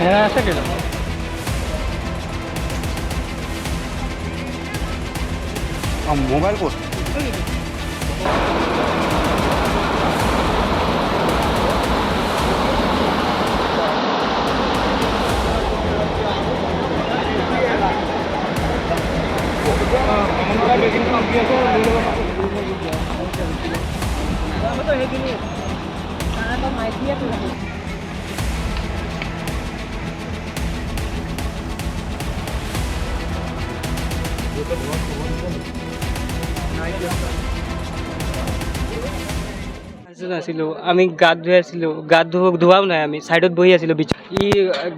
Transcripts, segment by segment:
এরা আছে কেন mobile code আছিলো আমি গা ধুই আছিলো গা ধোৱাও নাই আমি সাইডত বহি আছিলো ই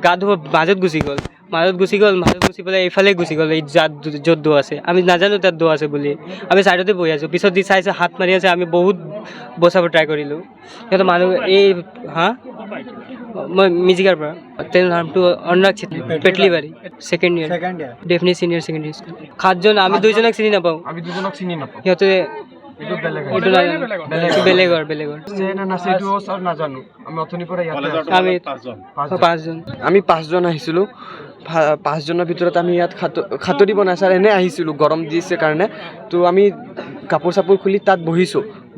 গা ধুব মাজত গুচি গ'ল মাজত গুচি পেলাই এইফালে গুচি গ'ল এই য'ত দো আছে আমি নাজানো তাত দো আছে বুলি আমি সাইডতে বহি আছোঁ পিছত দি চাইছে হাত মাৰি আছে আমি বহুত বচাব ট্ৰাই কৰিলোঁ সিহঁতৰ মানুহ এই মই মিজিকাৰ পৰা তেওঁৰ নামটো অনুৰাগ চেত্ৰী পেটলিবাৰী ছেকেণ্ড ইয়াৰ ডেফিনি চিনিয়ৰ ছেকেণ্ডেৰী স্কুল 7জন আমি 2জনক চিনি নাপাওঁ সিহঁতে বেলেগৰ আমি 5জন আহিছিলোঁ 5জনৰ ভিতৰত আমি ইয়াত খাতৰি বনাইছে আৰু এনে আহিছিলোঁ গৰম দিছে কাৰণে তো আমি কাপোৰ চাপোৰ খুলি তাত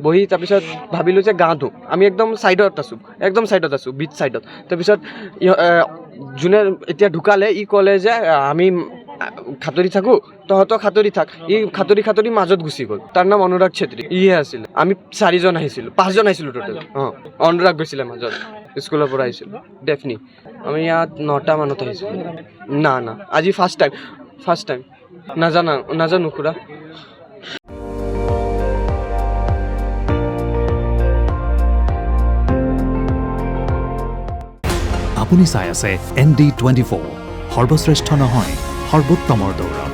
বহি তাৰপিছত ভাবিলোঁ যে গা ধুওঁ আমি একদম ছাইডত আছোঁ বিচ ছাইডত তাৰপিছত যোনে এতিয়া ঢুকালে ই ক'লে যে আমি খাতৰি থাকোঁ তহঁতৰ খাতৰি থাক ই খাতৰি মাজত গুচি গ'ল তাৰ নাম অনুৰাগ চেত্ৰী ইহে আছিলে আমি 4জন আহিছিলোঁ 5জন আহিছিলোঁ টোটেল অনুৰাগ গৈছিলে মাজত স্কুলৰ পৰা আহিছিলোঁ ডেফিনি আমি ইয়াত 9টা মানত আহিছিলোঁ না আজি ফাৰ্ষ্ট টাইম নাজানো খুৰা আপুনি চাই আছে ND24 সৰ্বশ্ৰেষ্ঠ নহয় সৰ্বোত্তমৰ দৌৰা